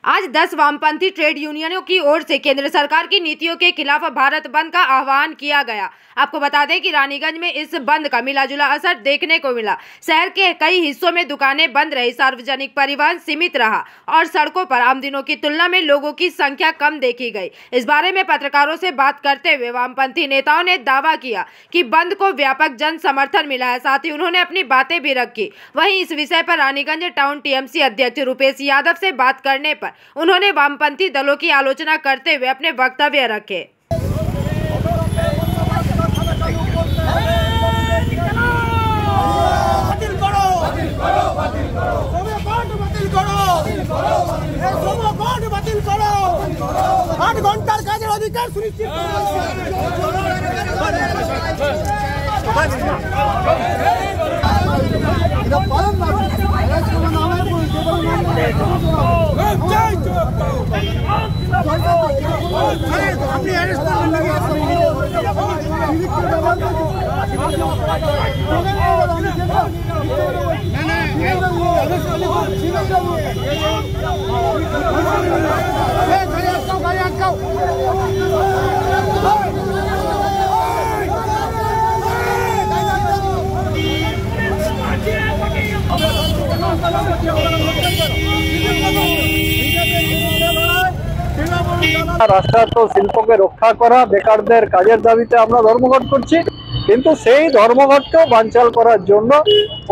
आज 10 वामपंथी ट्रेड यूनियनों की ओर से केंद्र सरकार की नीतियों के खिलाफ भारत बंद का आह्वान किया गया। आपको बता दें कि रानीगंज में इस बंद का मिलाजुला असर देखने को मिला। शहर के कई हिस्सों में दुकानें बंद रही, सार्वजनिक परिवहन सीमित रहा और सड़कों पर आम दिनों की तुलना में लोगों की संख्या कम देखी गई। इस बारे में पत्रकारों से बात करते हुए वामपंथी नेताओं ने दावा किया कि बंद को व्यापक जन समर्थन मिला है। साथ ही उन्होंने अपनी बातें भी रखी। वहीं इस विषय पर रानीगंज टाउन टीएमसी अध्यक्ष रुपेश यादव से बात करने पर उन्होंने वामपंथी दलों की आलोचना करते हुए अपने वक्तव्य रखे। রাষ্ট্রায়ত্ত শিল্পকে রক্ষা করা, বেকারদের কাজের দাবিতে আমরা ধর্মঘট করছি, কিন্তু সেই ধর্মঘটকেও বানচাল করার জন্য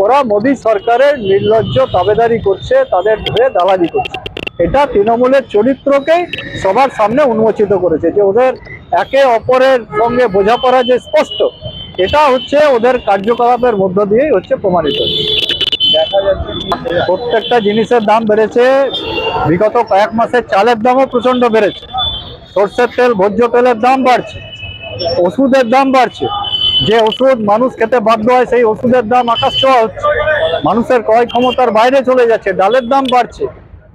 ওরা মোদী সরকারের নির্লজ্জ তাবেদারি করছে, তাদের ধরে দালালি করছে। এটা তৃণমূলের চরিত্রকেই সবার সামনে উন্মোচিত করেছে যে ওদের একে অপরের সঙ্গে বোঝাপড়া যে স্পষ্ট, এটা হচ্ছে ওদের কার্যকলাপের মধ্য দিয়েই হচ্ছে প্রমাণিত। দেখা যাচ্ছে প্রত্যেকটা জিনিসের দাম বেড়েছে। বিগত কয়েক মাসের চালের দামও প্রচন্ড বেড়েছে, সরষের তেল, ভোজ্য তেলের দাম বাড়ছে, ওষুধের দাম বাড়ছে। যে ওষুধ মানুষ খেতে বাধ্য হয় সেই ওষুধের দাম আকাশ ছোঁয়া হচ্ছে, মানুষের ক্রয় ক্ষমতার বাইরে চলে যাচ্ছে, ডালের দাম বাড়ছে,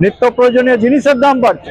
নিত্য প্রয়োজনীয় জিনিসের দাম বাড়ছে।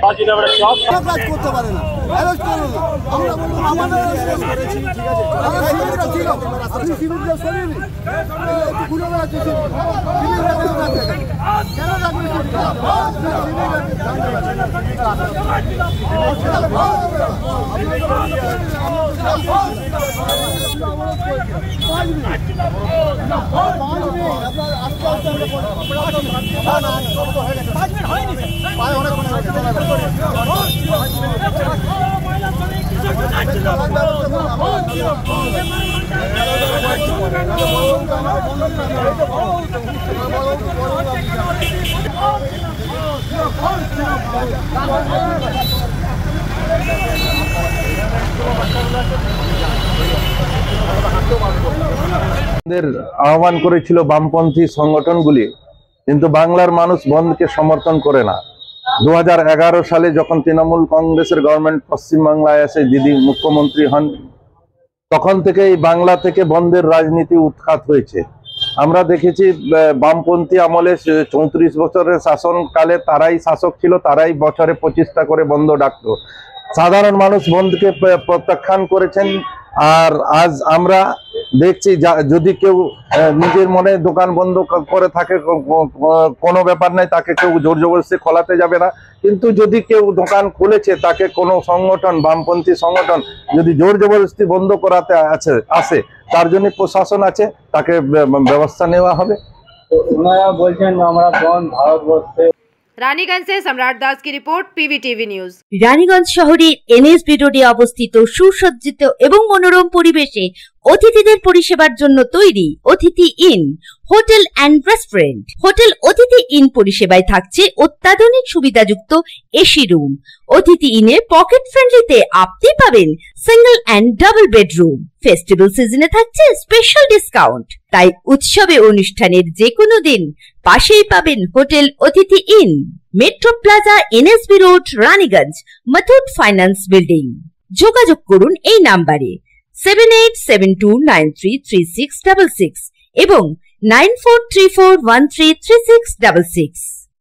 আহ্বান করেছিল বামপন্থী সংগঠনগুলি, কিন্তু বাংলার মানুষ বন্ধকে সমর্থন করে না। 2011 সালে যখন তৃণমূল কংগ্রেসের গভর্নমেন্ট পশ্চিমবাংলায় এসে দিদি মুখ্যমন্ত্রী হন, তখন থেকে এই বাংলা থেকে বন্ধের রাজনীতি উৎখাত হয়েছে। আমরা দেখেছি বামপন্থী আমলে 34 বছরের শাসনকালে তারাই শাসক ছিল, তারাই বছরে 25টা করে বন্ধ ডাকতো। সাধারণ মানুষ বন্ধকে প্রত্যাখ্যান করেছেন। আর আজ আমরা দেখছি যদি কেউ নিজের মনে দোকান বন্ধ করে থাকে কোনো ব্যাপার নাই, তাকে কেউ জোর জবরদস্তি খোলাতে যাবে না। কিন্তু যদি কেউ দোকান খুলেছে তাকে কোনো সংগঠন, বামপন্থী সংগঠন যদি জোর জবরদস্তি বন্ধ করাতে আসে, তার জন্য প্রশাসন আছে, তাকে ব্যবস্থা নেওয়া হবে। বলছেন আমরা বন্ধ ভারতবর্ষে। রানীগঞ্জ से सम्राट दास की रिपोर्ट, पीवीटीवी न्यूज। রানীগঞ্জ শহরের এনএসবি রোডে অবস্থিত সুসজ্জিত এবং মনোরম পরিবেশে অতিথিদের পরিষেবার জন্য তৈরি অতিথি in hotel and restaurant. Hotel অতিথি ইন পরিষেবায় থাকছে অত্যাধুনিক সুবিধাযুক্ত এসি রুম। অতিথি ইনে পকেট ফ্রেন্ডলিতে আপনি পাবেন single and double bedroom. Festival সিজনে থাকছে স্পেশাল ডিসকাউন্ট। তাই উৎসবে অনুষ্ঠানের যে কোনো দিন পাশেই পাবেন হোটেল অতিথি in, metro plaza, NSB road, Raniganj, Muthoot finance building. যোগাযোগ করুন এই নাম্বারে 7872933666 এবং 9434133666।